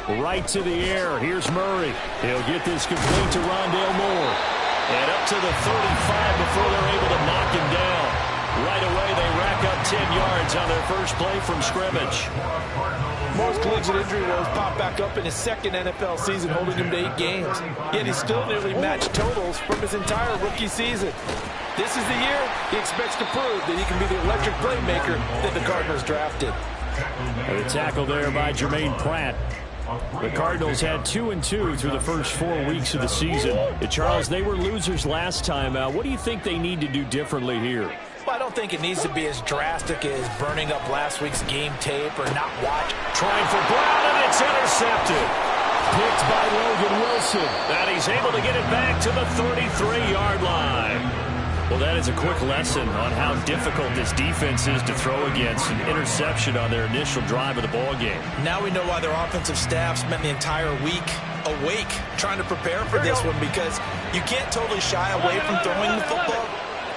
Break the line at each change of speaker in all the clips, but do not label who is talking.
Right to the air. Here's Murray. He'll get this complete to Rondale Moore. And up to the 35 before they're able to knock him down. Right away, they rack up 10 yards on their first play from scrimmage.
Moore's collegiate injury woes popped back up in his second NFL season, holding him to 8 games. Yet he still nearly matched totals from his entire rookie season. This is the year he expects to prove that he can be the electric playmaker that the Cardinals drafted.
And the tackle there by Jermaine Pratt. The Cardinals had 2-2 through the first 4 weeks of the season. Charles, they were losers last time out. What do you think they need to do differently here?
Well, I don't think it needs to be as drastic as burning up last week's game tape or not watch.
Trying for Brown, and it's intercepted. Picked by Logan Wilson. And he's able to get it back to the 33-yard line. Well, that is a quick lesson on how difficult this defense is to throw against. An interception on their initial drive of the ball game.
Now we know why their offensive staff spent the entire week awake trying to prepare for this one, because you can't totally shy away from throwing the football.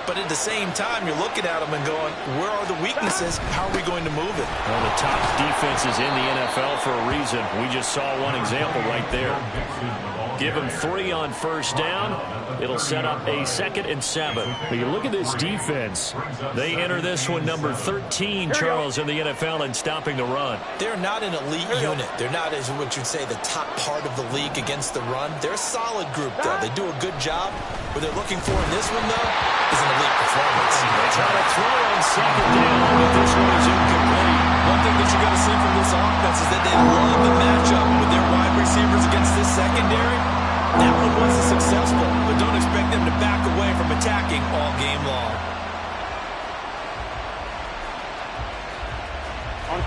But at the same time, you're looking at them and going, where are the weaknesses? How are we going to move it?
One of the top defenses in the NFL for a reason. We just saw one example right there. Give them 3 on first down. It'll set up a 2nd and 7. When you look at this defense, they enter this one number 13, Charles, in the NFL in stopping the run.
They're not an elite unit. They're not, as what you'd say, the top part of the league against the run. They're a solid group, though. They do a good job. What they're looking for in this one, though, is an elite performance.
They try to throw on 2nd down, but this one is incomplete.
One thing that you're going to see from this offense is that they love the matchup with their wide receivers against this secondary. That one wasn't successful, but don't expect them to back away from attacking all game long.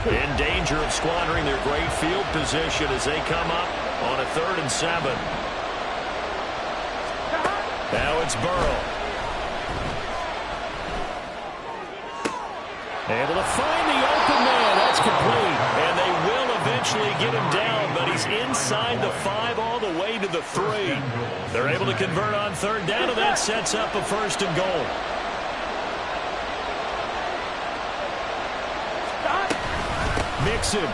In danger of squandering their great field position as they come up on a 3rd and 7. Now it's Burrow. Able to find the open man. That's complete. And they will eventually get him down, but he's inside the 5 all the way to the 3. They're able to convert on 3rd down, and that sets up a 1st and goal. Mixon.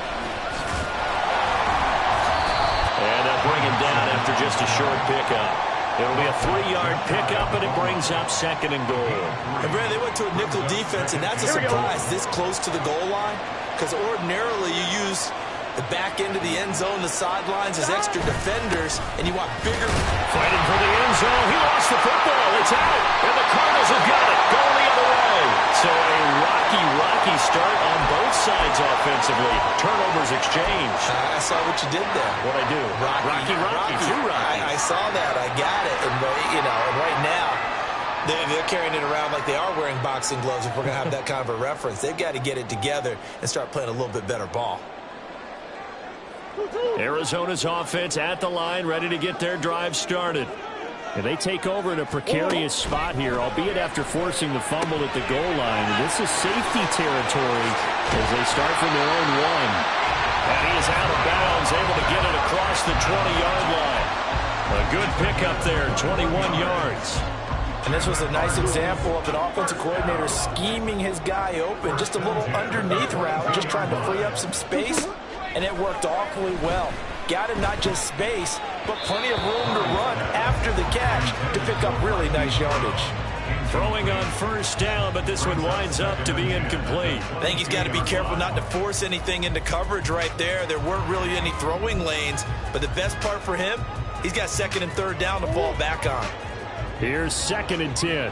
And they'll bring him down after just a short pickup. It'll be a 3-yard pickup, and it brings up 2nd and goal.
And Brad, they went to a nickel defense, and that's a surprise this close to the goal line, because ordinarily you use the back end of the end zone, the sidelines as extra defenders, and you want bigger.
Fighting for the end zone. He lost the football. It's out, and the Cardinals have got it. Going the other way. So a rocky start on both sides offensively. Turnovers exchanged.
I saw what you did there.
What'd I do? Rocky. Too rocky.
I saw that. I got it. And, you know, and right now, they're carrying it around like they are wearing boxing gloves. If we're going to have that kind of a reference, they've got to get it together and start playing a little bit better ball.
Arizona's offense at the line, ready to get their drive started. And they take over in a precarious spot here, albeit after forcing the fumble at the goal line. This is safety territory as they start from their own 1. And he is out of bounds, able to get it across the 20-yard line. A good pickup there, 21 yards.
And this was a nice example of an offensive coordinator scheming his guy open. Just a little underneath route, just trying to free up some space. And it worked awfully well. Got him not just space, but plenty of room to run after the catch to pick up really nice yardage.
Throwing on first down, but this one winds up to be incomplete.
I think he's got to be careful not to force anything into coverage right there. There weren't really any throwing lanes, but the best part for him, he's got 2nd and 3rd down to fall back on.
Here's 2nd and 10.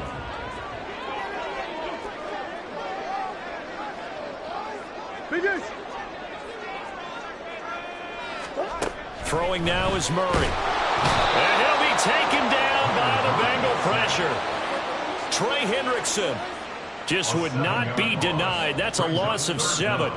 Throwing now is Murray. And he'll be taken down by the Bengal pressure. Trey Hendrickson just would not be denied. That's a loss of 7.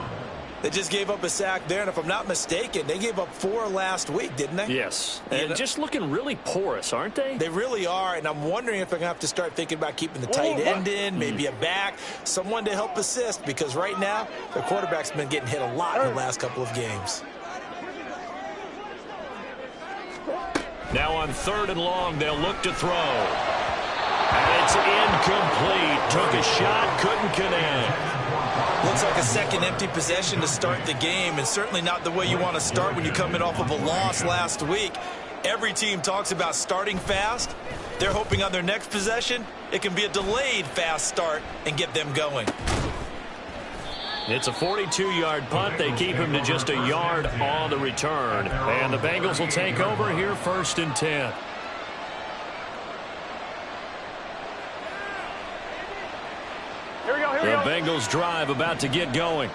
They just gave up a sack there, and if I'm not mistaken, they gave up 4 last week, didn't they?
Yes. And just looking really porous, aren't they?
They really are, and I'm wondering if they're going to have to start thinking about keeping the tight end in, maybe a back, someone to help assist, because right now, the quarterback's been getting hit a lot in the last couple of games.
Now on 3rd and long, they'll look to throw. And it's incomplete. Took a shot, couldn't connect.
Looks like a second empty possession to start the game, and certainly not the way you want to start when you're coming off of a loss last week. Every team talks about starting fast. They're hoping on their next possession, it can be a delayed fast start and get them going.
It's a 42-yard punt. They keep him to just a yard on the return. And the Bengals will take over here, 1st and 10. The Bengals drive about to get going.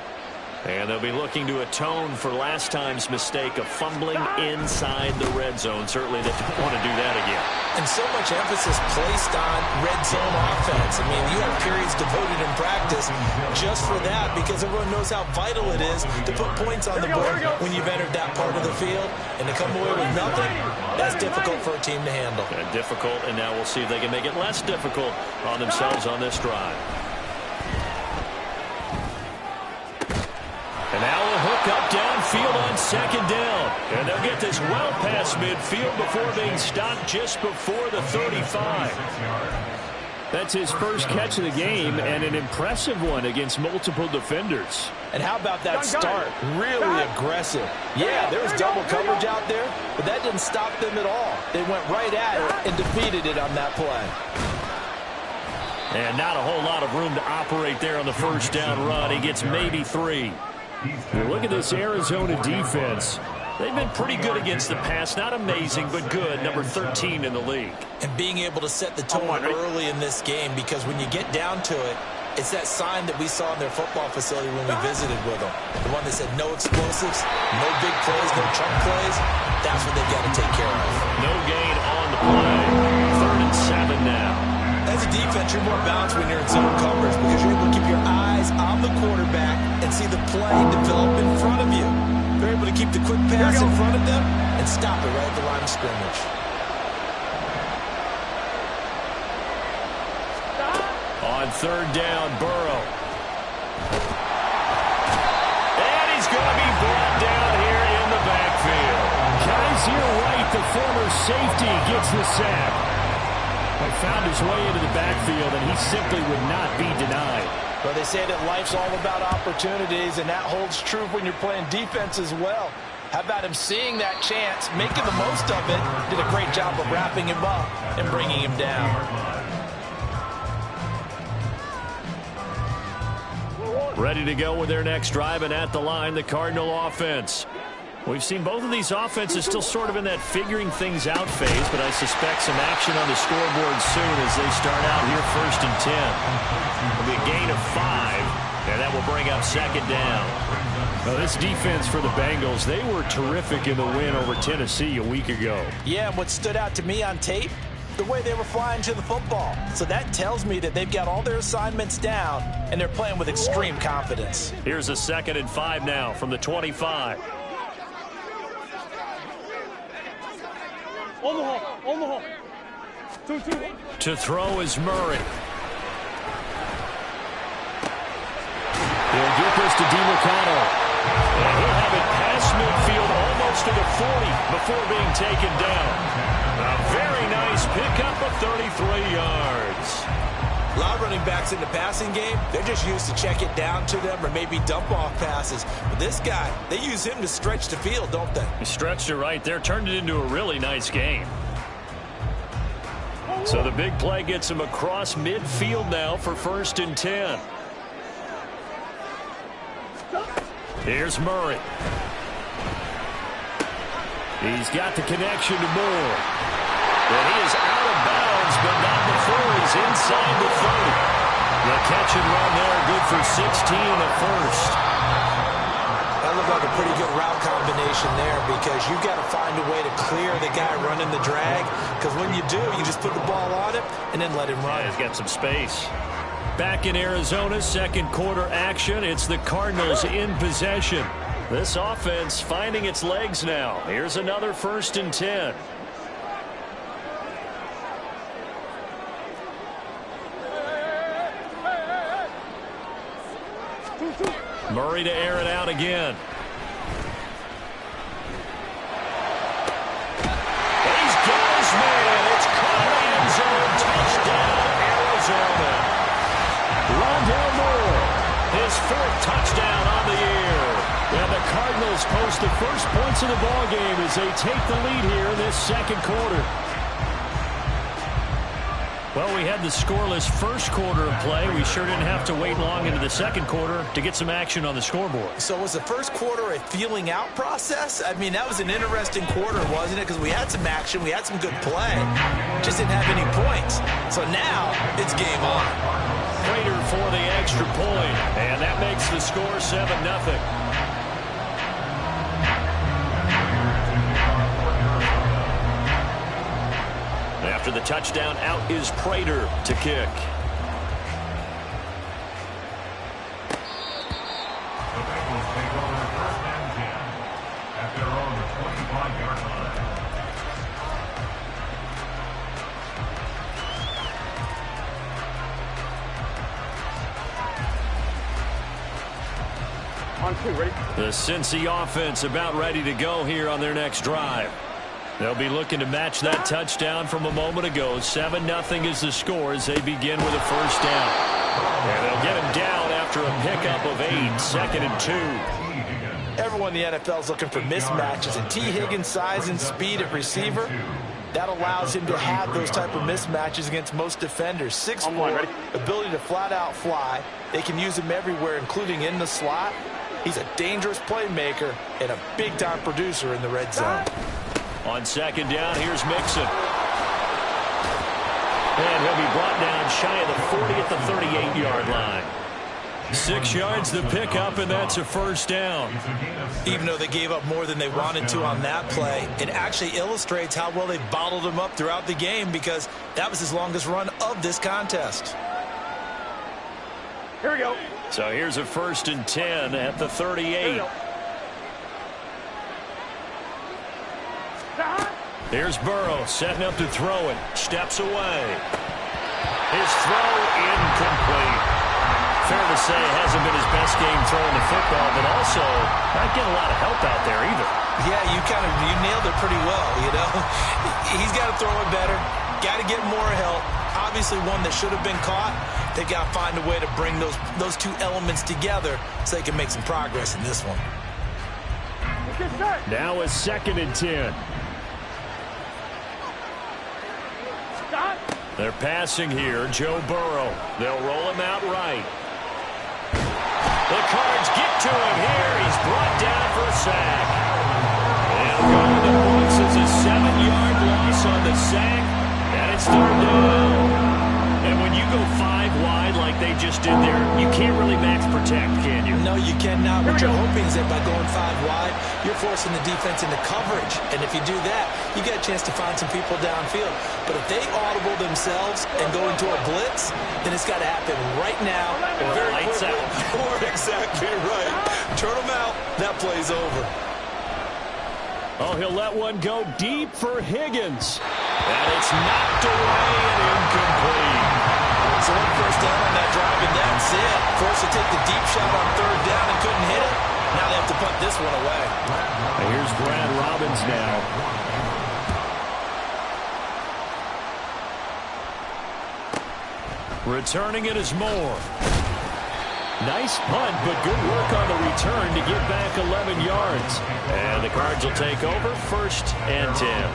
And they'll be looking to atone for last time's mistake of fumbling inside the red zone. Certainly they don't want to do that again.
And so much emphasis placed on red zone offense. I mean, you have periods devoted in practice just for that because everyone knows how vital it is to put points on the board when you've entered that part of the field. And to come away with nothing, that's difficult for a team to handle.
And difficult, and now we'll see if they can make it less difficult on themselves on this drive. And now a hook up downfield on 2nd down. And they'll get this well past midfield before being stopped just before the 35. That's his first catch of the game and an impressive one against multiple defenders.
And how about that start? Really aggressive. Yeah, there was double coverage out there, but that didn't stop them at all. They went right at it and defeated it on that play.
And not a whole lot of room to operate there on the first down run. He gets maybe 3. Look at this Arizona defense. They've been pretty good against the pass. Not amazing, but good. Number 13 in the league.
And being able to set the tone early in this game, because when you get down to it, it's that sign that we saw in their football facility when we visited with them. The one that said no explosives, no big plays, no chunk plays. That's what they've got to take care of.
No gain on the play. 3rd and 7 now.
As a defense, you're more balanced when you're in zone coverage because you're able to keep your eyes on the quarterback and see the play develop in front of you. They're able to keep the quick pass in front of them and stop it right at the line of scrimmage.
On 3rd down, Burrow. And he's going to be brought down here in the backfield. Kaiser White, the former safety, gets the sack. He found his way into the backfield, and he simply would not be denied.
Well, they say that life's all about opportunities, and that holds true when you're playing defense as well. How about him seeing that chance, making the most of it, did a great job of wrapping him up and bringing him down.
Ready to go with their next drive, and at the line, the Cardinal offense. We've seen both of these offenses still sort of in that figuring things out phase, but I suspect some action on the scoreboard soon as they start out here 1st and 10. It'll be a gain of 5, and that will bring up 2nd down. Now, this defense for the Bengals, they were terrific in the win over Tennessee a week ago.
Yeah, and what stood out to me on tape, the way they were flying to the football. So that tells me that they've got all their assignments down, and they're playing with extreme confidence.
Here's a 2nd and 5 now from the 25. To throw is Murray. He'll get this to DeMarcano. And he'll have it past midfield almost to the 40 before being taken down. A very nice pickup of 33 yards.
A lot of running backs in the passing game, they're just used to check it down to them or maybe dump off passes. But this guy, they use him to stretch the field, don't they?
He stretched it right there, turned it into a really nice game. So the big play gets him across midfield now for 1st and 10. Here's Murray. He's got the connection to Moore. And he is out of bounds, but not before he's inside the 30. The catch and run there, good for 16 at first.
That looked like a pretty good route combination there because you've got to find a way to clear the guy running the drag, because when you do, you just put the ball on him and then let him run.
Yeah, he's got some space. Back in Arizona, 2nd quarter action. It's the Cardinals in possession. This offense finding its legs now. Here's another 1st and 10. Murray to air it out again. He's got his man. It's caught in the end zone. Touchdown, the first points of the ball game as they take the lead here in this second quarter. Well, we had the scoreless first quarter of play. We sure didn't have to wait long into the second quarter to get some action on the scoreboard.
So was the first quarter a feeling out process? I mean, that was an interesting quarter, wasn't it? Because we had some action, we had some good play, just didn't have any points. So now it's game on.
Prater for the extra point, and that makes the score 7-0. After the touchdown, out is Prater to kick.
The Bengals take over 1st and 10 at their own 25-yard line.
On 2, ready?
The Cincy offense about ready to go here on their next drive. They'll be looking to match that touchdown from a moment ago. 7-0 is the score as they begin with a first down. And they'll get him down after a pickup of 8, 2nd and 2.
Everyone in the NFL is looking for mismatches, and T. Higgins' size and speed at receiver, that allows him to have those type of mismatches against most defenders. 6'4", ability to flat-out fly. They can use him everywhere, including in the slot. He's a dangerous playmaker and a big-time producer in the red zone.
On second down, here's Mixon. And he'll be brought down shy of the 40 at the 38-yard line. 6 yards the pickup, and that's a first down.
Even though they gave up more than they wanted to on that play, it actually illustrates how well they bottled him up throughout the game, because that was his longest run of this contest.
Here we go.
So here's a 1st and 10 at the 38. Here's Burrow setting up to throw it. Steps away. His throw incomplete. Fair to say it hasn't been his best game throwing the football, but also not getting a lot of help out there either.
Yeah, you nailed it pretty well, you know. He's got to throw it better. Got to get more help. Obviously one that should have been caught. They got to find a way to bring those two elements together so they can make some progress in this one.
Now a 2nd and 10. They're passing here. Joe Burrow. They'll roll him out right. The Cards get to him here. He's brought down for a sack. And going to the books is a 7-yard loss on the sack. And it's 3rd down. And when you go 5 wide like they just did there, you can't really max protect, can you?
No, you cannot. What you're hoping is that by going 5 wide, you're forcing the defense into coverage. And if you do that, you get a chance to find some people downfield. But if they audible themselves and go into a blitz, then it's got to happen right now.
Or very lights out.
Or exactly right. Turn them out. That play's over.
Oh, he'll let one go deep for Higgins. And it's knocked away and incomplete.
So 1 first down on that drive, and that's it. Forced to take the deep shot on 3rd down and couldn't hit it. Now they have to punt this one away.
And here's Brad Robbins now. Returning it is Moore. Nice punt, but good work on the return to get back 11 yards. And the Cards will take over 1st and 10.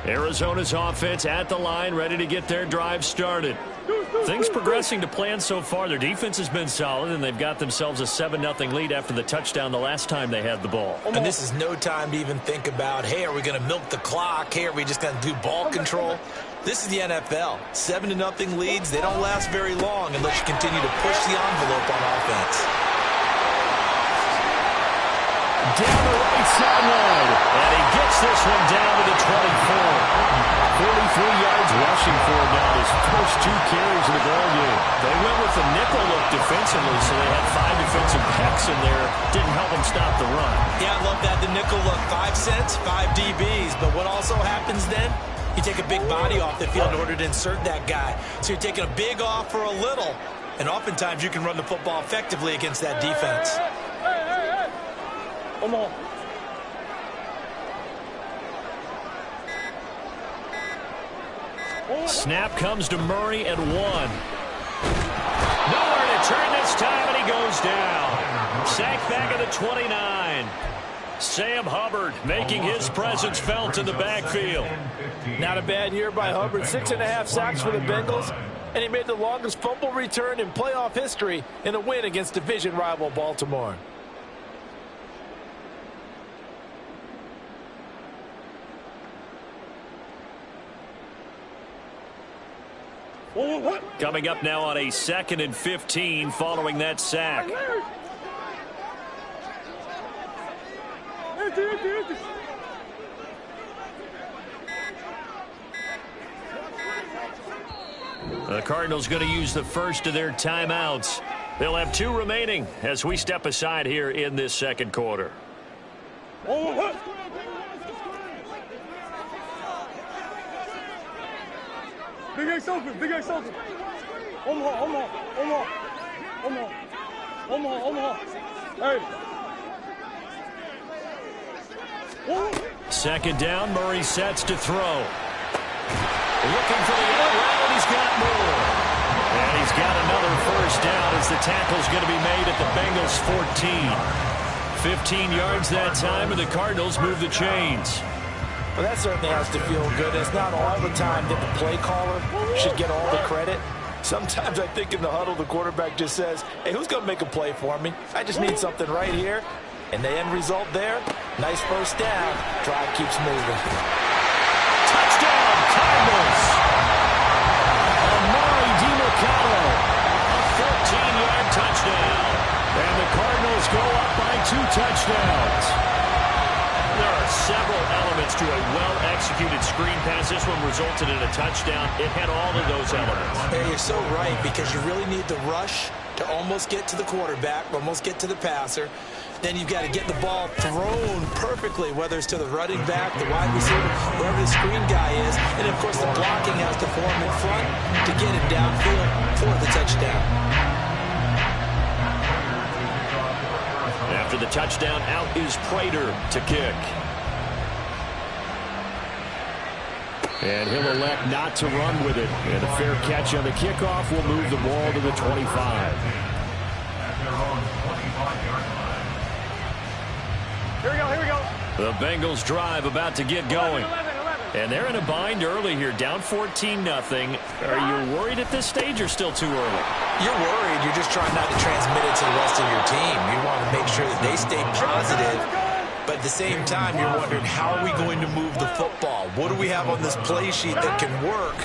Arizona's offense at the line, ready to get their drive started. Things progressing to plan so far. Their defense has been solid, and they've got themselves a 7-0 lead after the touchdown the last time they had the ball.
And this is no time to even think about, hey, are we going to milk the clock? Hey, are we just going to do ball control? This is the NFL. 7-0 leads, they don't last very long unless you continue to push the envelope on offense.
Down the right sideline, and he gets this one down to the 24. 43 yards rushing for him now, his first 2 carries of the ball game. They went with the nickel look defensively, so they had 5 defensive backs in there. Didn't help them stop the run.
Yeah, I love that. The nickel look, 5 cents, 5 DBs. But what also happens then? You take a big body off the field in order to insert that guy. So you're taking a big off for a little. And oftentimes you can run the football effectively against that defense.
Come on.
Snap comes to Murray at 1. Nowhere to turn this time, and he goes down. Sacked back at the 29. Sam Hubbard making his presence felt in the backfield.
Not a bad year by Hubbard. 6.5 sacks for the Bengals, and he made the longest fumble return in playoff history in a win against division rival Baltimore.
Coming up now on a 2nd and 15 following that sack. The Cardinals going to use the first of their timeouts. They'll have 2 remaining as we step aside here in this second quarter.
Big X open, Big X open. Omaha. Hey.
Second down, Murray sets to throw. Looking for the end round, he's got more. And he's got another first down as the tackle's going to be made at the Bengals 14. 15 yards that time, and the Cardinals move the chains.
Well, that certainly has to feel good. It's not all the time that the play caller should get all the credit. Sometimes I think in the huddle, the quarterback just says, hey, who's going to make a play for me? I just need something right here. And the end result there, nice first down. Drive keeps moving.
Touchdown, Cardinals. Amari DiMercato, a 14-yard touchdown. And the Cardinals go up by 2 touchdowns. There are several elements to a well-executed screen pass. This one resulted in a touchdown. It had all of those elements.
Hey, you're so right, because you really need the rush to almost get to the quarterback, almost get to the passer. Then you've got to get the ball thrown perfectly, whether it's to the running back, the wide receiver, wherever the screen guy is. And, of course, the blocking has to form in front to get him downfield for the touchdown.
After the touchdown, out is Prater to kick. And he'll elect not to run with it. And a fair catch on the kickoff will move the ball to the 25.
Here we go.
The Bengals drive about to get going.
11.
And they're in a bind early here, down 14-0. Are you worried at this stage or still too early?
You're worried. You're just trying not to transmit it to the rest of your team. You want to make sure that they stay positive. But at the same time, you're wondering, how are we going to move the football? What do we have on this play sheet that can work?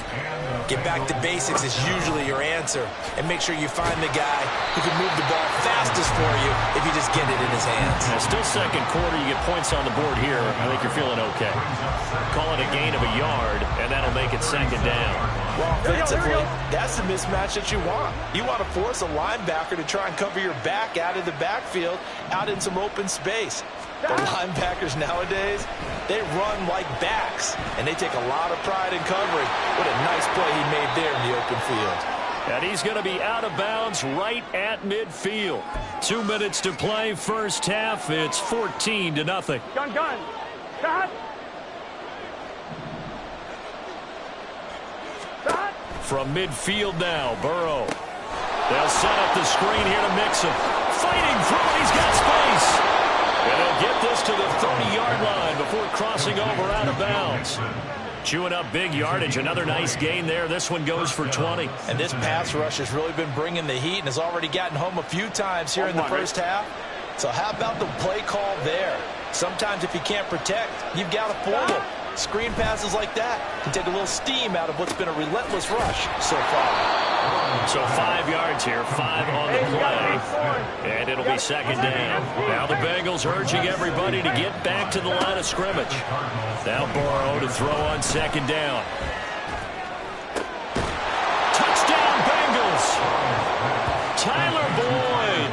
Get back to basics is usually your answer. And make sure you find the guy who can move the ball fastest for you if you just get it in his hands.
Now, still second quarter, you get points on the board here. I think you're feeling okay. Call it a gain of a yard, and that'll make it second down.
Well, offensively, that's the mismatch that you want. You want to force a linebacker to try and cover your back out of the backfield, out in some open space. The linebackers nowadays, they run like backs, and they take a lot of pride in covering. What a nice play he made there in the open field.
And he's going to be out of bounds right at midfield. 2 minutes to play, first half. It's 14-0.
Gun. Shot.
From midfield now, Burrow. They'll set up the screen here to Mixon. Fighting through, he's got space. And they'll get this to the 30-yard line before crossing over out of bounds. Chewing up big yardage. Another nice gain there. This one goes for 20.
And this pass rush has really been bringing the heat and has already gotten home a few times here in the first half. So how about the play call there? Sometimes if you can't protect, you've got to fool them. Screen passes like that can take a little steam out of what's been a relentless rush so far.
So 5 yards here, 5 on the play, and it'll be second down. Now the Bengals urging everybody to get back to the line of scrimmage. Now Burrow to throw on second down. Touchdown Bengals! Tyler Boyd,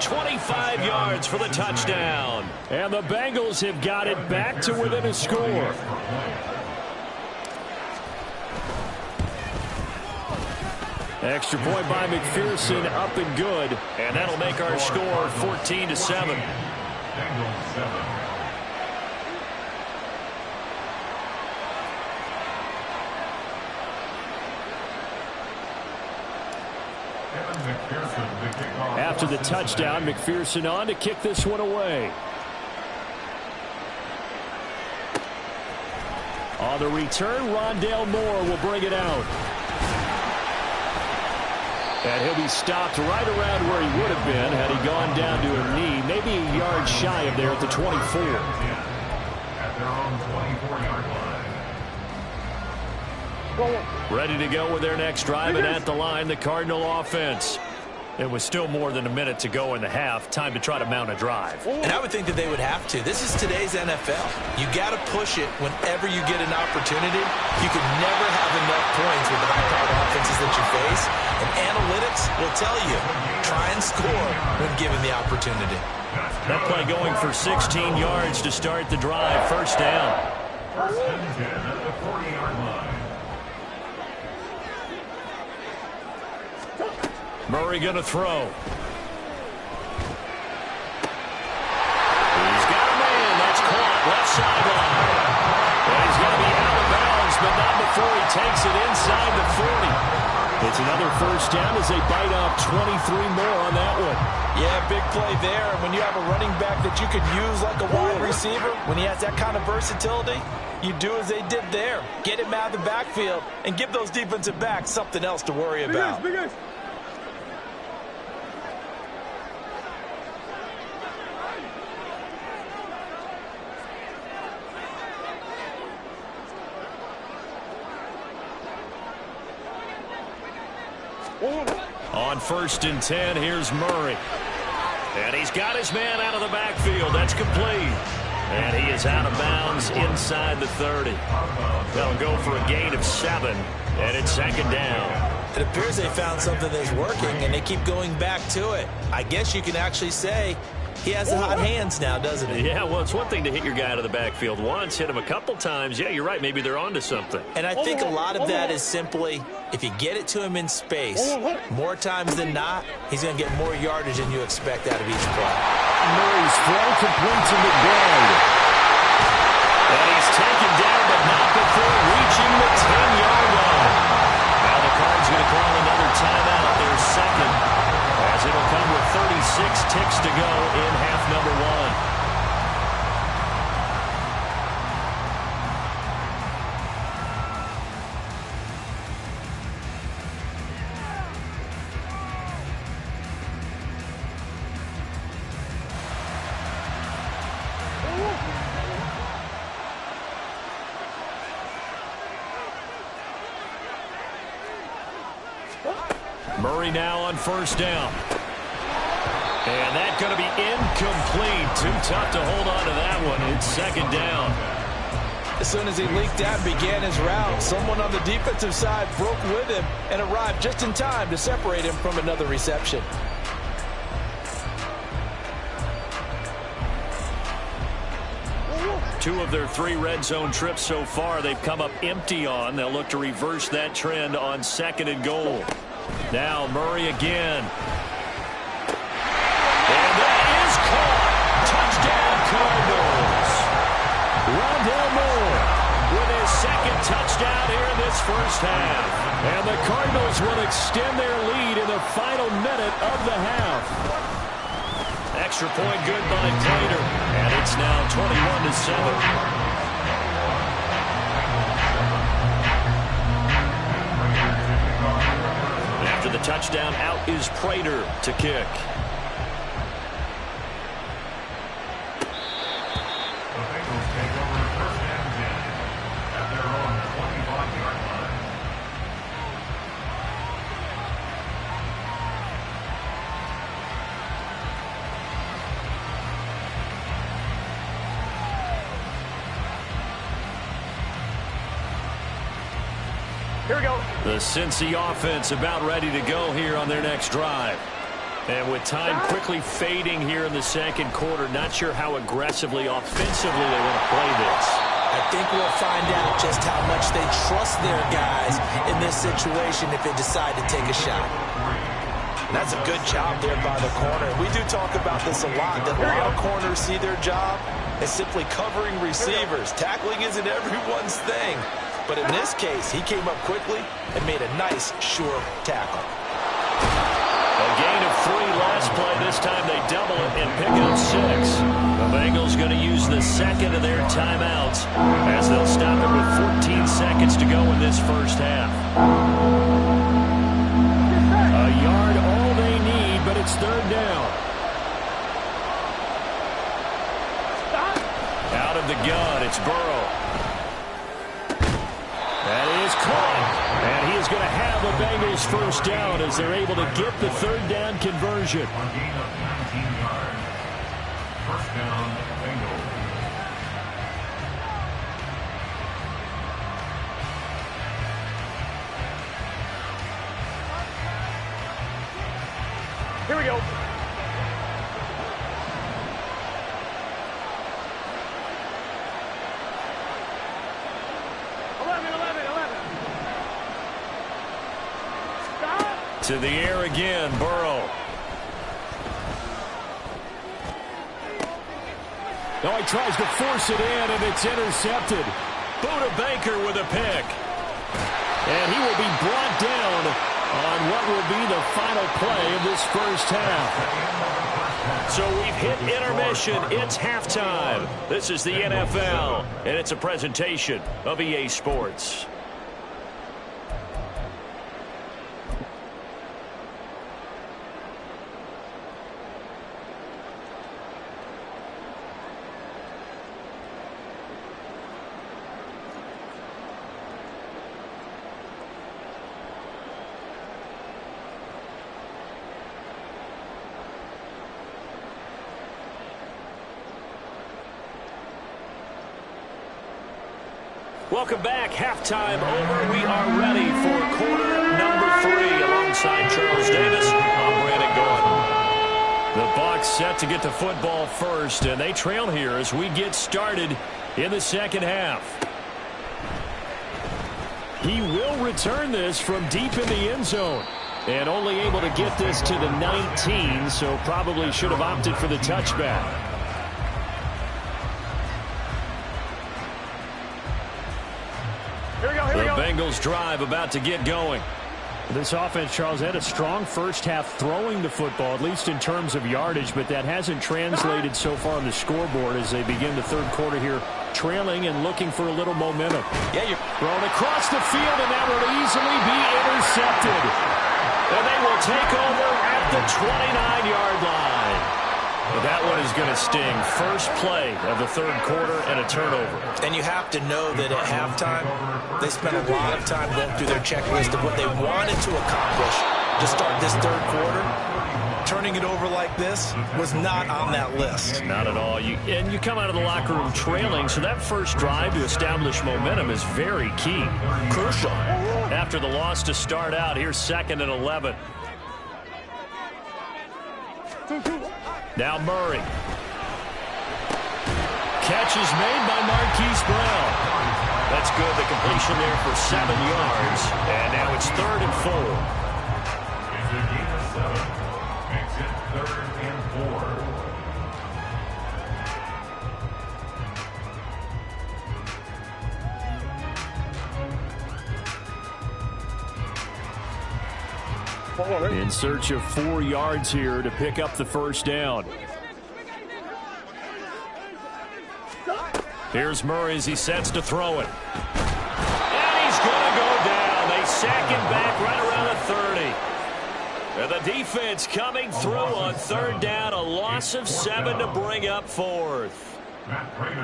25 yards for the touchdown. And the Bengals have got it back to within a score. Extra point by McPherson, up and good. And that'll make our score 14-7. After the touchdown, McPherson on to kick this one away. On the return, Rondale Moore will bring it out. And he'll be stopped right around where he would have been had he gone down to a knee, maybe a yard shy of there at the 24.
At their own 24-yard line.
Ready to go with their next drive, and at the line, the Cardinal offense. It was still more than a minute to go in the half. Time to try to mount a drive.
And I would think that they would have to. This is today's NFL. You got to push it whenever you get an opportunity. You can never have enough points with the high-powered offenses that you face. And analytics will tell you, try and score when given the opportunity.
That play going for 16 yards to start the drive. First down.
First and 10 at the 40-yard line.
Murray going to throw. He's got a man. That's caught. Left sideline. And he's going to be out of bounds, but not before he takes it inside the 40. It's another first down as they bite off 23 more on that one.
Yeah, big play there. And when you have a running back that you could use like a wide receiver, when he has that kind of versatility, you do as they did there. Get him out of the backfield and give those defensive backs something else to worry about.
Big ace.
On first and 10, here's Murray. And he's got his man out of the backfield. That's complete. And he is out of bounds inside the 30. They'll go for a gain of 7, and it's second down.
It appears they found something that's working, and they keep going back to it. I guess you can actually say he has the hot hands now, doesn't he?
Yeah, well, it's one thing to hit your guy out of the backfield once, hit him a couple times. Yeah, you're right. Maybe they're onto something.
And I think a lot of that is simply, if you get it to him in space, more times than not, he's going to get more yardage than you expect out of each play.
Murray's throw complete to McBride. And he's taken down, but not before reaching the 10-yard line. Now the Cards going to call another timeout. Their second, as it'll come with 36 ticks to go in half number 1. Murray now on first down. And that's going to be incomplete. Too tough to hold on to that one. It's second down.
As soon as he leaked out and began his route, someone on the defensive side broke with him and arrived just in time to separate him from another reception.
Two of their 3 red zone trips so far they've come up empty on. They'll look to reverse that trend on second and goal. Now Murray again. And that is caught. Touchdown Cardinals. Rondale Moore with his second touchdown here in this first half. And the Cardinals will extend their lead in the final minute of the half. Extra point good by Prater. And it's now 21-7. After the touchdown, out is Prater to kick.
The Bengals take over first and 10 at their own 25-yard line.
Here we go.
The Cincy offense about ready to go here on their next drive. And with time quickly fading here in the second quarter, not sure how aggressively, offensively they want to play this.
I think we'll find out just how much they trust their guys in this situation if they decide to take a shot. That's a good job there by the corner. We do talk about this a lot, that a lot of corners see their job as simply covering receivers. Tackling isn't everyone's thing. But in this case, he came up quickly and made a nice, sure tackle.
going to use the second of their timeouts as they'll stop it with 14 seconds to go in this first half. A yard all they need, but it's third down. Out of the gun, it's Burrow. That is caught. And he is going to have a Bengals first down as they're able to get the third down conversion.
A gain of 19 yards. First down, Bengals.
Here we go.
To the air again, Burrow. Oh, he tries to force it in, and it's intercepted. Buda Baker with a pick. And he will be brought down on what will be the final play of this first half. So we've hit intermission. It's halftime. This is the NFL, and it's a presentation of EA Sports. Welcome back. Halftime over. We are ready for quarter number 3. Alongside Charles Davis, I'm Brandon Gaudin. The Bucs set to get the football first, and they trail here as we get started in the second half. He will return this from deep in the end zone. And only able to get this to the 19, so probably should have opted for the touchback. The Bengals drive about to get going. This offense, Charles, had a strong first half throwing the football, at least in terms of yardage, but that hasn't translated so far on the scoreboard as they begin the third quarter here, trailing and looking for a little momentum. Yeah, you're thrown across the field, and that will easily be intercepted. And they will take over at the 29-yard line. But that one is going to sting. First play of the third quarter and a turnover.
And you have to know that at halftime, they spent a lot of time going through their checklist of what they wanted to accomplish to start this third quarter. Turning it over like this was not on that list.
Not at all. You come out of the locker room trailing, so that first drive to establish momentum is very key. Crucial. After the loss to start out, here's 2nd and 11. Now Murray. Catch is made by Marquise Brown. That's good. The completion there for 7 yards. And now it's 3rd and 4.
It's a gain of 7. Makes it 3rd and 4.
In search of 4 yards here to pick up the first down. Here's Murray as he sets to throw it. And he's going to go down. They sack him back right around the 30. And the defense coming through on 3rd down. A loss of 7 to bring up 4th.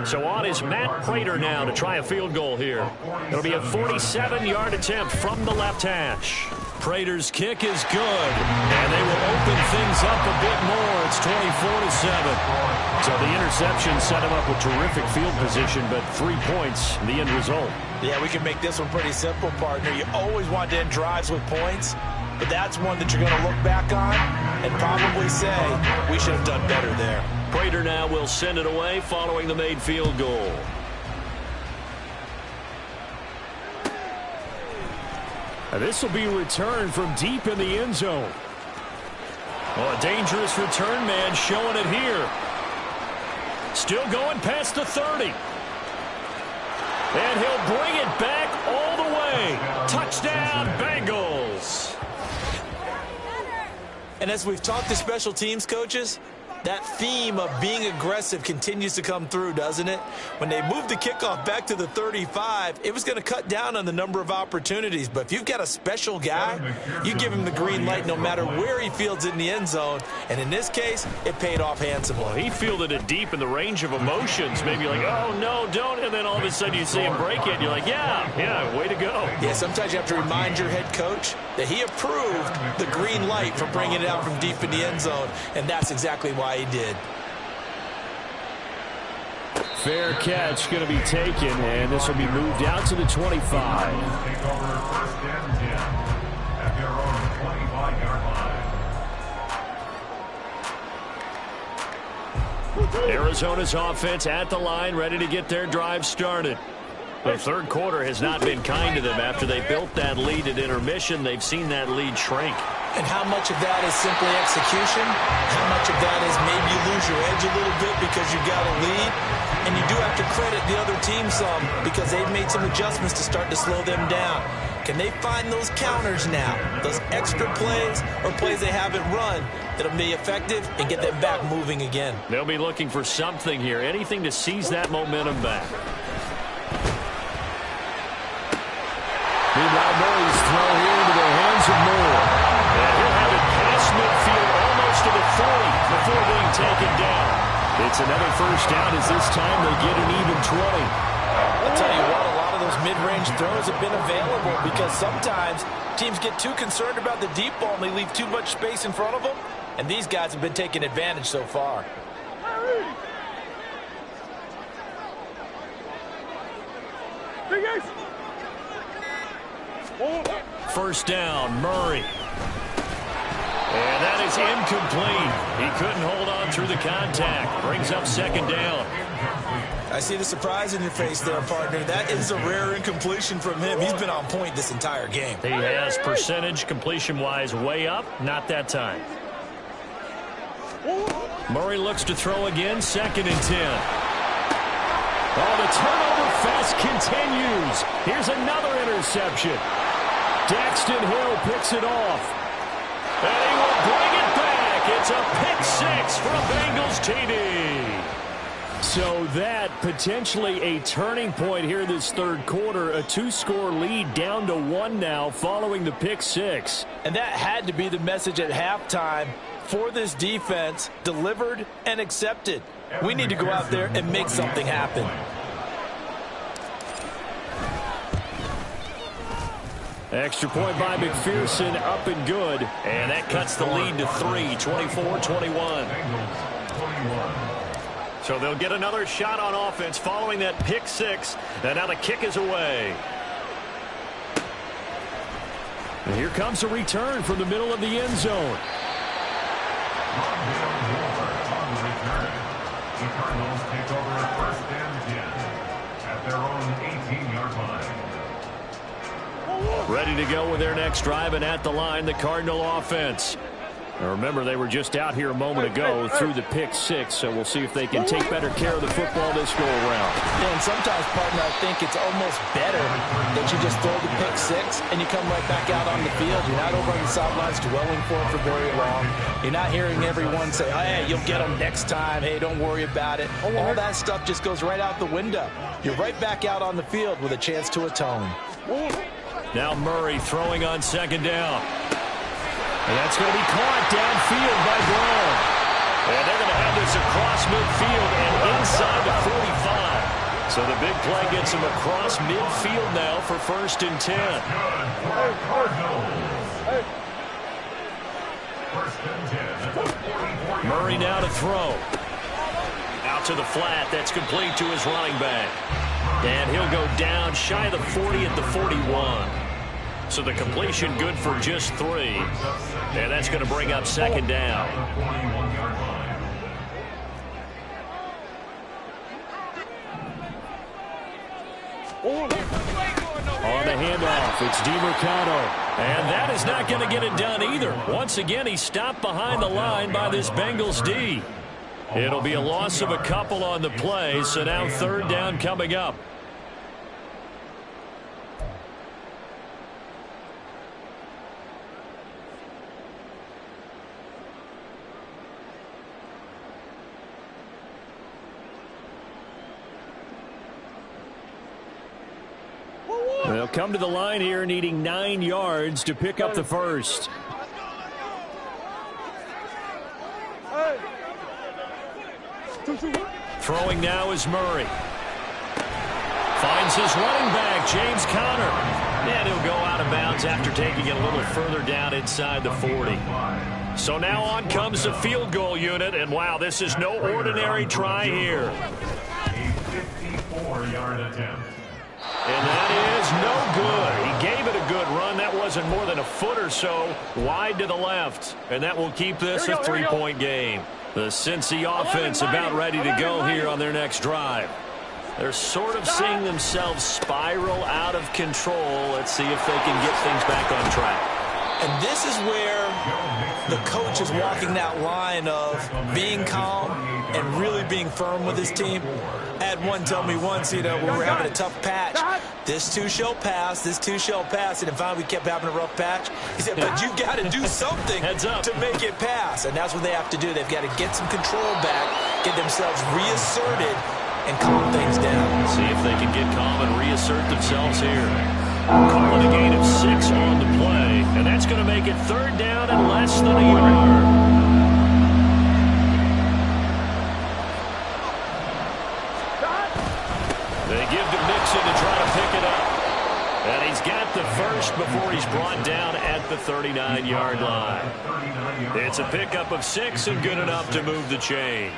So on is Matt Prater now to try a field goal here. It'll be a 47-yard attempt from the left hash. Prater's kick is good, and they will open things up a bit more. It's 24-7. So the interception set him up with terrific field position, but 3 points, the end result.
Yeah, we can make this one pretty simple, partner. You always want to end drives with points, but that's one that you're going to look back on and probably say, we should have done better there.
Prater now will send it away following the made field goal. This will be returned from deep in the end zone. Well, a dangerous return man showing it here. Still going past the 30. And he'll bring it back all the way. Touchdown, Bengals.
And as we've talked to special teams coaches, That theme of being aggressive continues to come through, doesn't it? When they moved the kickoff back to the 35, it was going to cut down on the number of opportunities. But if you've got a special guy, you give him the green light no matter where he fields it in the end zone. And in this case, it paid off handsomely.
Well, he fielded it deep in the range of emotions. Maybe like, oh, no, don't. And then all of a sudden you see him break it, and you're like, yeah, way to go.
Yeah, sometimes you have to remind your head coach that he approved the green light for bringing it out from deep in the end zone. And that's exactly why he did.
Fair catch going to be taken, and this will be moved out to the 25.
Take over first and 10 at their own 25-yard line.
Arizona's offense at the line, ready to get their drive started. The third quarter has not been kind to them. After they built that lead at intermission, they've seen that lead shrink.
And how much of that is simply execution? How much of that is maybe you lose your edge a little bit because you got a lead? And you do have to credit the other team some because they've made some adjustments to start to slow them down. Can they find those counters now, those extra plays or plays they haven't run that'll be effective and get them back moving again?
They'll be looking for something here, anything to seize that momentum back. Meanwhile, Murray's throw here into the hands of Moore. And he'll have it past midfield almost to the 40 before being taken down. It's another first down as this time they get an even 20.
I'll tell you what, a lot of those mid-range throws have been available because sometimes teams get too concerned about the deep ball and they leave too much space in front of them. And these guys have been taking advantage so far.
Big Ace.
First down, Murray. And that is incomplete. He couldn't hold on through the contact. Brings up second down.
I see the surprise in your face there, partner. That is a rare incompletion from him. He's been on point this entire game.
He has percentage completion-wise way up. Not that time. Murray looks to throw again. Second and 10. Oh, the turnover fest continues. Here's another interception. Daxton Hill picks it off. And he will bring it back. It's a pick six for a Bengals TD. So that potentially a turning point here this third quarter. A two-score lead down to one now following the pick six.
And that had to be the message at halftime for this defense. Delivered and accepted. We need to go out there and make something happen.
Extra point by McPherson, up and good. And that cuts the lead to 3, 24-21. So they'll get another shot on offense following that pick six. And now the kick is away. And here comes a return from the middle of the end zone.
The Cardinals take over first and 10 at their own 18-yard line.
Ready to go with their next drive, and at the line, the Cardinal offense. Now remember, they were just out here a moment ago through the pick six, so we'll see if they can take better care of the football this go-around.
Yeah, and sometimes, partner, I think it's almost better that you just throw the pick six and you come right back out on the field. You're not over on the sidelines dwelling for it for very long. You're not hearing everyone say, hey, you'll get them next time. Hey, don't worry about it. All that stuff just goes right out the window. You're right back out on the field with a chance to atone.
Now Murray throwing on second down. And that's going to be caught downfield by Brown. And they're going to have this across midfield and inside the 45. So the big play gets them across midfield now for first and 10. Murray now to throw. Out to the flat. That's complete to his running back. And he'll go down shy of the 40 at the 41. So the completion good for just 3. And that's going to bring up second down. On the handoff, it's DeMercado. And that is not going to get it done either. Once again, he's stopped behind the line by this Bengals D. It'll be a loss of a couple on the play, so now third down coming up. They'll come to the line here needing 9 yards to pick up the first. Throwing now is Murray. Finds his running back, James Conner. And he'll go out of bounds after taking it a little further down inside the 40. So now on comes the field goal unit. And, wow, this is no ordinary try here.
A 54-yard attempt.
And that is no good. He gave it a good run. That wasn't more than a foot or so wide to the left. And that will keep this a 3-point game. The Cincy offense about ready to go here on their next drive. They're sort of seeing themselves spiral out of control. Let's see if they can get things back on track.
And this is where the coach is walking that line of being calm and really being firm with his team. I had one tell me once, when we're having a tough patch, this too shall pass, this too shall pass. And finally we kept having a rough patch. He said, but you've got to do something to make it pass. And that's what they have to do. They've got to get some control back, get themselves reasserted, and calm things down.
See if they can get calm and reassert themselves here. Calling a gain of 6 on the play, and that's going to make it 3rd down and less than a yard. They give to Mixon to try to pick it up. And he's got the first before he's brought down at the 39-yard line. It's a pickup of 6 and good enough to move the chains.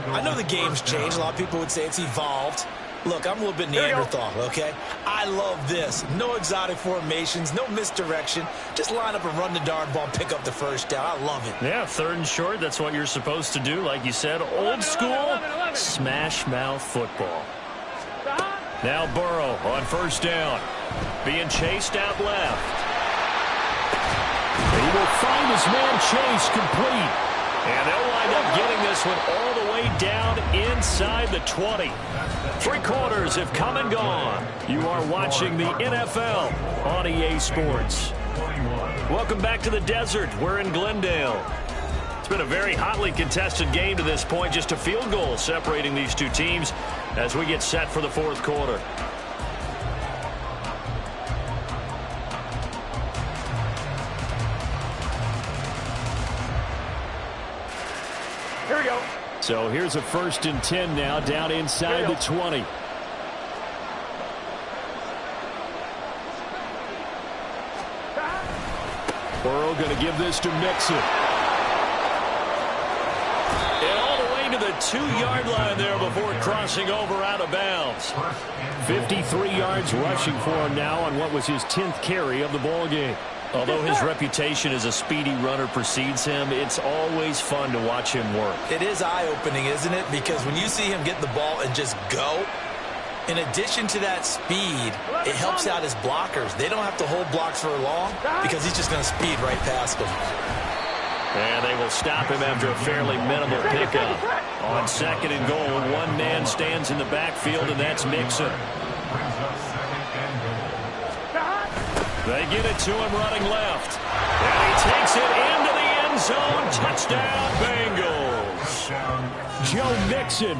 I know the game's changed. A lot of people would say it's evolved. Look, I'm a little bit Neanderthal, okay? I love this. No exotic formations, no misdirection. Just line up and run the darn ball, pick up the first down. I love it.
Yeah, 3rd and short, that's what you're supposed to do. Like you said, old school, smash mouth football. Now Burrow on 1st down. Being chased out left. He will find his man Chase complete. And they'll wind up getting this one all the way down inside the 20. 3 quarters have come and gone. You are watching the NFL on EA Sports. Welcome back to the desert. We're in Glendale. It's been a very hotly contested game to this point. Just a field goal separating these two teams as we get set for the 4th quarter.
Here we go.
So here's a 1st and 10 now down inside the 20. Burrow going to give this to Mixon. And all the way to the 2-yard line there before crossing over out of bounds. 53 yards rushing for him now on what was his 10th carry of the ball game. Although his reputation as a speedy runner precedes him, it's always fun to watch him work.
It is eye-opening, isn't it? Because when you see him get the ball and just go, in addition to that speed, it helps out his blockers. They don't have to hold blocks for long because he's just going to speed right past them.
And they will stop him after a fairly minimal pickup. On 2nd and goal, one man stands in the backfield, and that's Mixon. They get it to him running left. And he takes it into the end zone. Touchdown, Bengals. Joe Mixon,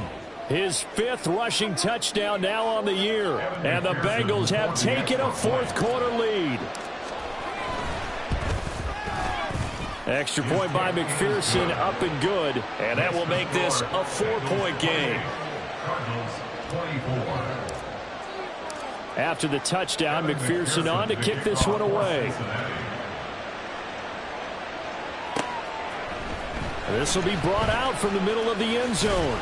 his 5th rushing touchdown now on the year. And the Bengals have taken a 4th quarter lead. Extra point by McPherson, up and good. And that will make this a 4-point game. After the touchdown, McPherson on to kick this one away. This will be brought out from the middle of the end zone.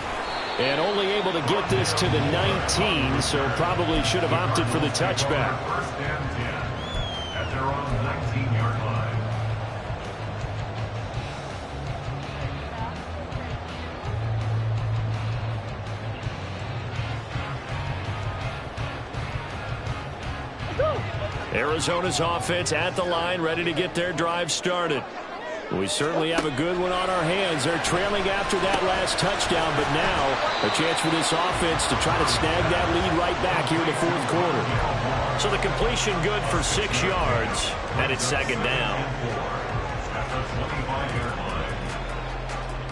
And only able to get this to the 19, so probably should have opted for the touchback.
1st and 10 at their own 19-yard line.
Arizona's offense at the line, ready to get their drive started. We certainly have a good one on our hands. They're trailing after that last touchdown, but now a chance for this offense to try to snag that lead right back here in the 4th quarter. So the completion good for 6 yards, and it's 2nd down.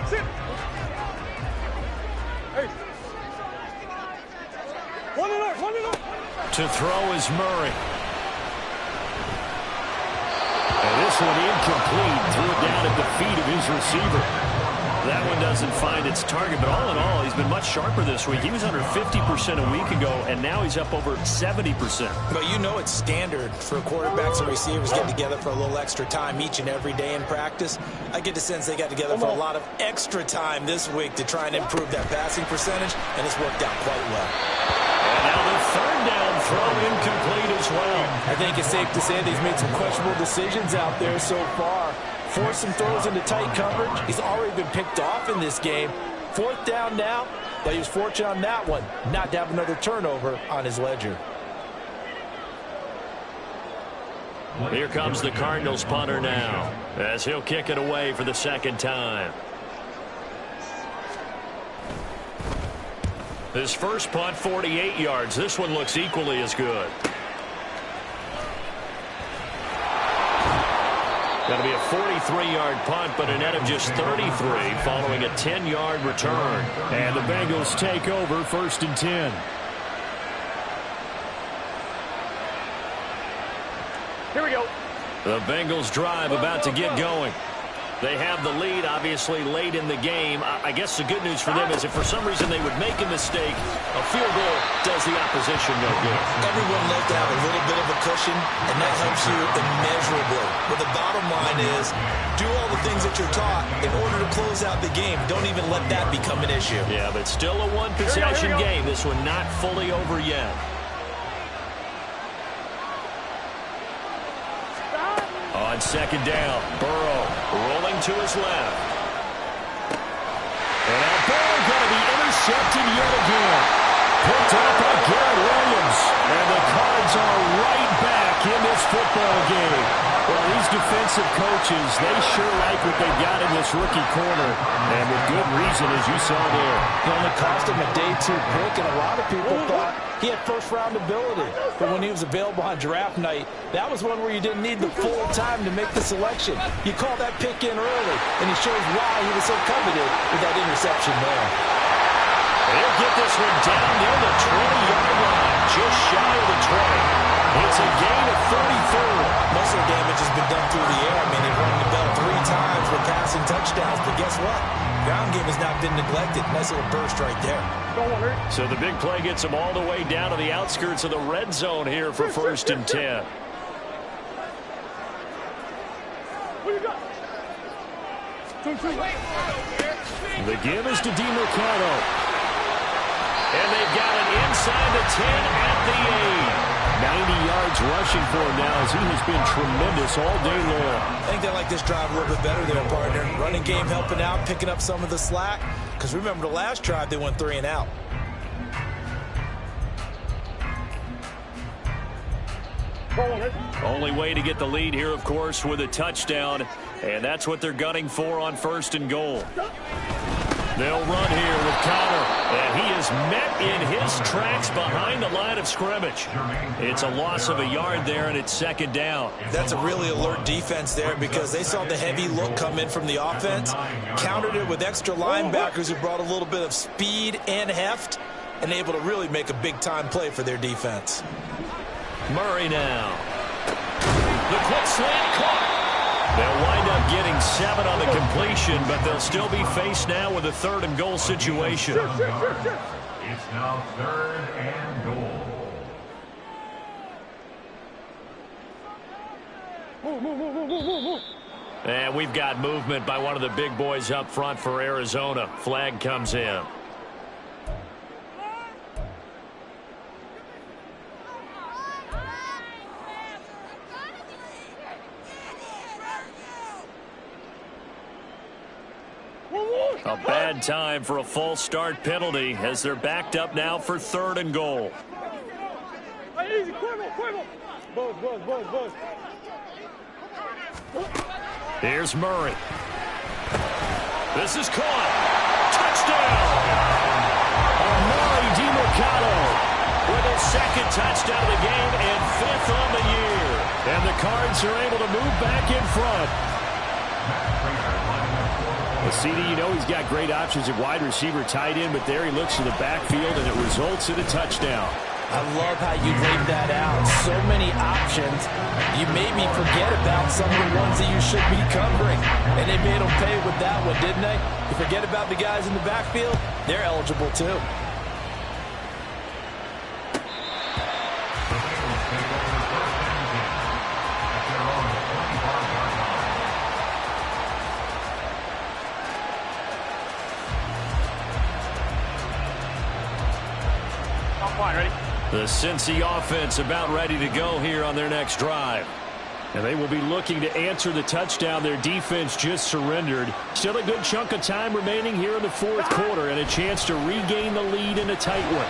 Sit. Hey. One and up.
To To throw is Murray. And this one incomplete. Threw it down at the feet of his receiver. That one doesn't find its target, but all in all, he's been much sharper this week. He was under 50% a week ago, and now he's up over 70%.
But you know it's standard for quarterbacks and receivers getting together for a little extra time each and every day in practice. I get the sense they got together for a lot of extra time this week to try and improve that passing percentage, and it's worked out quite well.
And now the third down throw incomplete as well.
I think it's safe to say that he's made some questionable decisions out there so far. Forced some throws into tight coverage. He's already been picked off in this game. Fourth down now, but he was fortunate on that one not to have another turnover on his ledger.
Here comes the Cardinals punter now, as he'll kick it away for the second time. His first punt, 48 yards. This one looks equally as good. Going to be a 43-yard punt, but a net of just 33 following a 10-yard return. And the Bengals take over 1st and 10.
Here we go.
The Bengals drive about to get going. They have the lead, obviously, late in the game. I guess the good news for them is if for some reason they would make a mistake, a field goal does the opposition no good.
Everyone loves to have a little bit of a cushion, and that helps you immeasurably. But the bottom line is, do all the things that you're taught in order to close out the game. Don't even let that become an issue.
Yeah, but still a one-possession game. This one not fully over yet. On second down, Burrow rolling to his left. And now Burrow going to be intercepted yet again. Picked up by Garrett Williams. And the Cards are right back in this football game. Well, these defensive coaches, they sure like what they've got in this rookie corner. And with good reason, as you saw there.
It only cost him a day 2 pick, and a lot of people thought he had first-round ability. But when he was available on draft night, that was one where you didn't need the full time to make the selection. You call that pick in early, and he shows why he was so coveted with that interception there.
They'll get this one down near the 20-yard line, just shy of the 20. It's a gain of 34.
Muscle damage has been done through the air. I mean, they've rung the bell 3 times with passing touchdowns, but guess what? Ground game has not been neglected. Nice little burst right there.
So the big play gets them all the way down to the outskirts of the red zone here for 1st and 10.
What you got? 2-2.
The give is to DeMercado. And they've got it inside the 10 at the 8. 90 yards rushing for him now as he has been tremendous all day long.
I think they like this drive a little bit better there, partner. Running game helping out, picking up some of the slack. Because remember, the last drive they went 3 and out.
Only way to get the lead here, of course, with a touchdown. And that's what they're gunning for on 1st and goal. They'll run here with Connor, and he is met in his tracks behind the line of scrimmage. It's a loss of a yard there, and it's 2nd down.
That's a really alert defense there because they saw the heavy look come in from the offense, countered it with extra linebackers who brought a little bit of speed and heft, and able to really make a big-time play for their defense.
Murray now. The quick slant caught. They'll wind up getting 7 on the completion, but they'll still be faced now with a 3rd and goal situation.
It's now 3rd and goal.
Move.
And we've got movement by one of the big boys up front for Arizona. Flag comes in. A bad time for a false start penalty as they're backed up now for 3rd and goal.
Hey, easy, Cuervo. Buzz.
Here's Murray. This is caught. Touchdown! Amari DeMercado with his 2nd touchdown of the game and 5th on the year. And the Cards are able to move back in front. Well, CD, you know he's got great options at wide receiver, tight end, but there he looks to the backfield, and it results in a touchdown.
I love how you laid that out. So many options. You maybe forget about some of the ones that you should be covering. And they made them pay with that one, didn't they? You forget about the guys in the backfield, they're eligible too.
The Cincy offense about ready to go here on their next drive. And they will be looking to answer the touchdown their defense just surrendered. Still a good chunk of time remaining here in the fourth quarter and a chance to regain the lead in a tight one.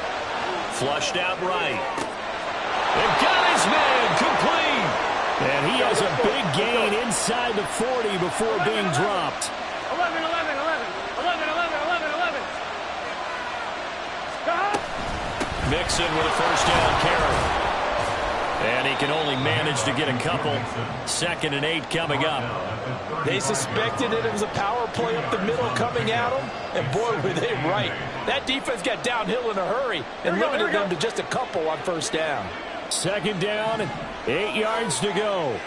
Flushed out right. They've got his man complete. And he has a big gain inside the 40 before being dropped.
11.
Mixon with a first down carry. And he can only manage to get a couple. 2nd and 8 coming up.
They suspected that it was a power play up the middle coming at them. And boy, were they right. That defense got downhill in a hurry and limited them to just a couple on first down.
2nd down, 8 yards to go.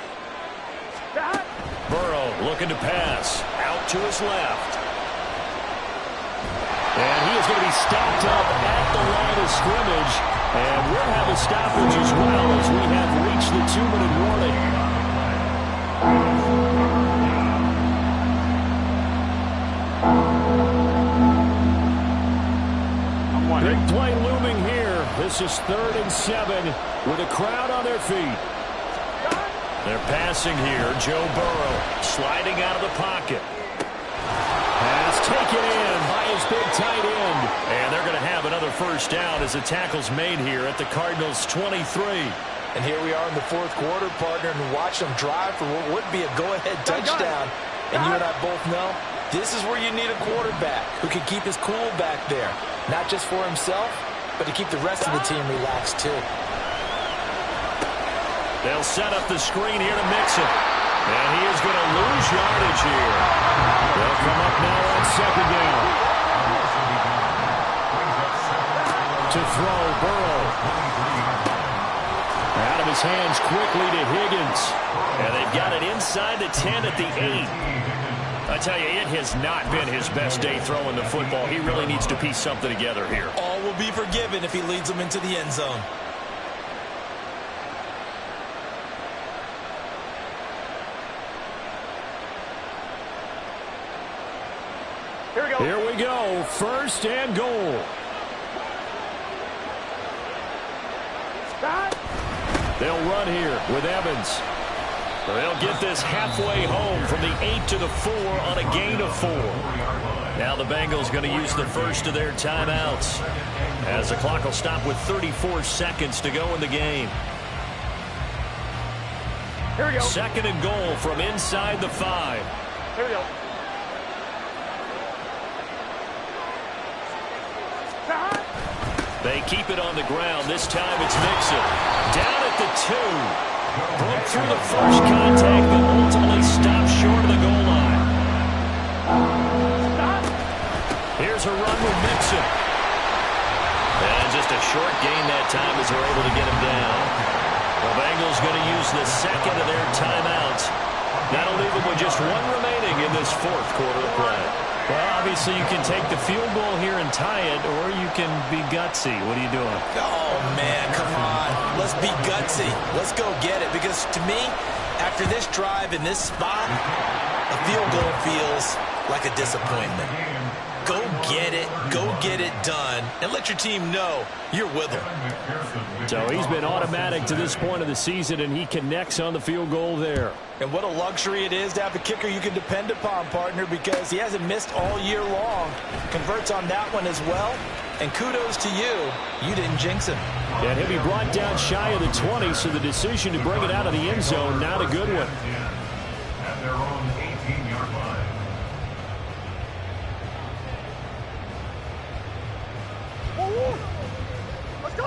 Burrow looking to pass. Out to his left. And he is going to be stopped up at the line of scrimmage. And we'll have a stoppage as well as we have reached the 2-minute warning. Big play looming here. This is 3rd and 7 with a crowd on their feet. They're passing here. Joe Burrow sliding out of the pocket. Has taken in by his big tight end. And they're going to have another first down as the tackle's made here at the Cardinals' 23.
And here we are in the fourth quarter, partner, and watch them drive for what would be a go-ahead touchdown. And you and I both know this is where you need a quarterback who can keep his cool back there. Not just for himself, but to keep the rest of the team relaxed too.
They'll set up the screen here to Mixon. And he is going to lose yardage here. They'll come up now on 2nd down. To throw, Burrow. Out of his hands quickly to Higgins. And they've got it inside the 10 at the 8. I tell you, it has not been his best day throwing the football. He really needs to piece something together here.
All will be forgiven if he leads them into the end zone.
Here we go. 1st and goal. They'll run here with Evans. They'll get this halfway home from the 8 to the 4 on a gain of 4. Now the Bengals going to use the first of their timeouts as the clock will stop with 34 seconds to go in the game.
Here we go.
2nd and goal from inside the 5.
Here we go.
They keep it on the ground. This time it's Mixon. Down at the 2. Broke through the first contact, but ultimately stopped short of the goal line. Here's a run with Mixon. And just a short gain that time as they're able to get him down. The Bengals going to use the 2nd of their timeouts. That'll leave them with just 1 remaining in this fourth quarter of play. Well, obviously you can take the field goal here and tie it, or you can be gutsy. What are you doing?
Oh, man, come on. Let's be gutsy. Let's go get it. Because to me, after this drive in this spot, a field goal feels like a disappointment. Go get it. Go get it done. And let your team know you're with them.
So he's been automatic to this point of the season, and he connects on the field goal there.
And what a luxury it is to have a kicker you can depend upon, partner, because he hasn't missed all year long. Converts on that one as well. And kudos to you. You didn't jinx him.
And he'll be brought down shy of the 20, so the decision to bring it out of the end zone, not a good one.
At their own 18-yard line.
Let's go.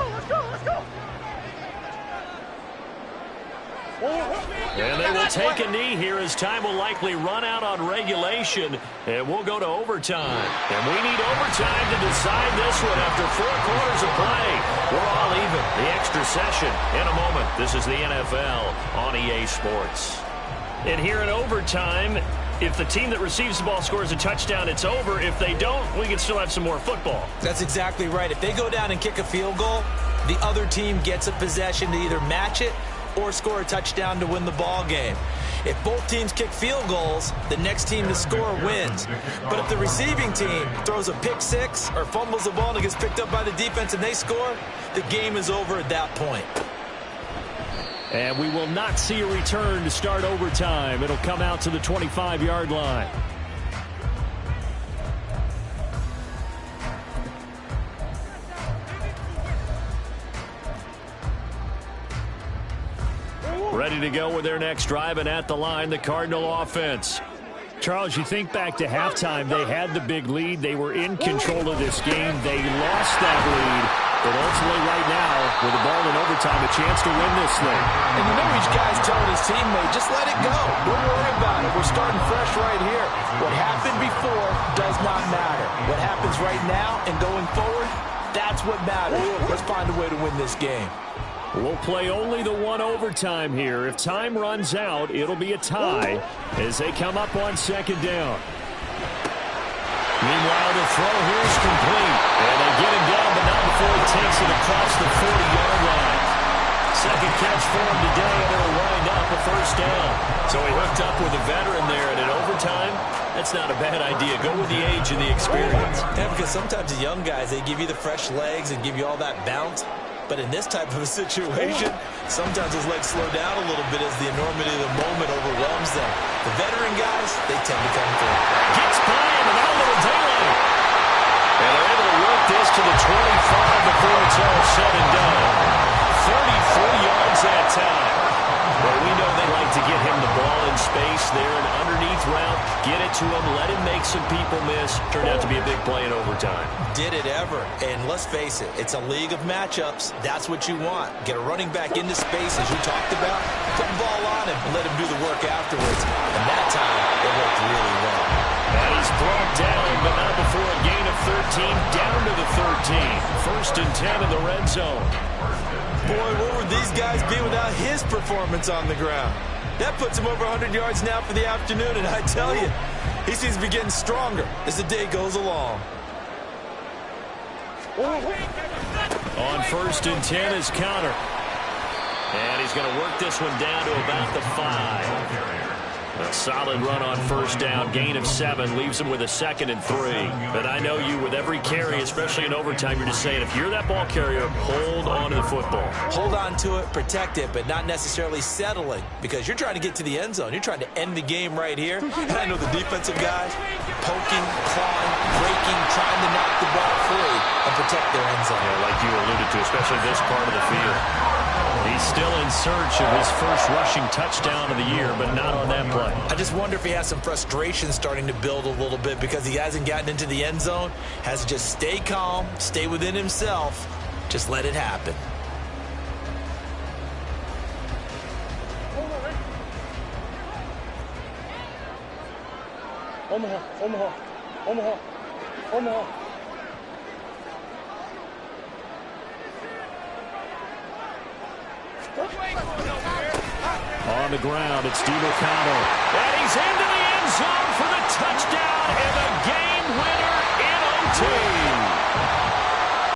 And they They will take a knee here as time will likely run out on regulation, and we'll go to overtime. And we need overtime to decide this one after 4 quarters of play. We're all even. The extra session in a moment. This is the NFL on EA Sports. And here in overtime, if the team that receives the ball scores a touchdown, it's over. If they don't, we can still have some more football.
That's exactly right. If they go down and kick a field goal, the other team gets a possession to either match it or score a touchdown to win the ball game. If both teams kick field goals, the next team to score wins. But if the receiving team throws a pick six or fumbles the ball and it gets picked up by the defense and they score, the game is over at that point.
And we will not see a return to start overtime. It'll come out to the 25-yard line. Ready to go with their next drive, and at the line, the Cardinal offense. Charles, you think back to halftime, they had the big lead. They were in control of this game. They lost that lead. But ultimately right now, with the ball in overtime, a chance to win this thing.
And you know each guy's telling his teammate, just let it go. Don't worry about it. We're starting fresh right here. What happened before does not matter. What happens right now and going forward, that's what matters. Let's find a way to win this game.
We'll play only the one overtime here. If time runs out, it'll be a tie as they come up on second down. Meanwhile, the throw here is complete. And they get him down, but not before he takes it across the 40-yard line. Second catch for him today, and it'll wind up a first down. So he hooked up with a veteran there, and in overtime, that's not a bad idea. Go with the age and the experience.
Yeah, because sometimes the young guys, they give you the fresh legs and give you all that bounce. But in this type of a situation, sometimes his legs slow down a little bit as the enormity of the moment overwhelms them. The veteran guys, they tend to come through.
Gets by him, and now a little daylight. And they're able to work this to the 25 before it's all said and done. 34 yards that time. Well, we know they like to get him the ball in space there, an underneath route, get it to him, let him make some people miss. Turned out to be a big play in overtime.
Did it ever. And let's face it, it's a league of matchups. That's what you want. Get a running back into space, as you talked about, put the ball on him, and let him do the work afterwards. And that time, it worked really well.
And he's brought down, but not before a gain of 13, down to the 13. First and 10 in the red zone.
Boy, what would these guys be without his performance on the ground? That puts him over 100 yards now for the afternoon, and I tell you, he seems to be getting stronger as the day goes along.
On first and 10 is Counter. And he's going to work this one down to about the 5. A solid run on first down, gain of 7, leaves him with a 2nd and 3. But I know you, with every carry, especially in overtime, you're just saying, if you're that ball carrier, hold on to the football.
Hold on to it, protect it, but not necessarily settling, because you're trying to get to the end zone. You're trying to end the game right here. And I know the defensive guys poking, clawing, breaking, trying to knock the ball free and protect their end zone.
Yeah, like you alluded to, especially this part of the field. He's still in search of his first rushing touchdown of the year, but not on that play.
I just wonder if he has some frustration starting to build a little bit because he hasn't gotten into the end zone. Has to just stay calm, stay within himself, just let it happen.
Omaha.
On the ground, it's DeMarcano. And he's into the end zone for the touchdown.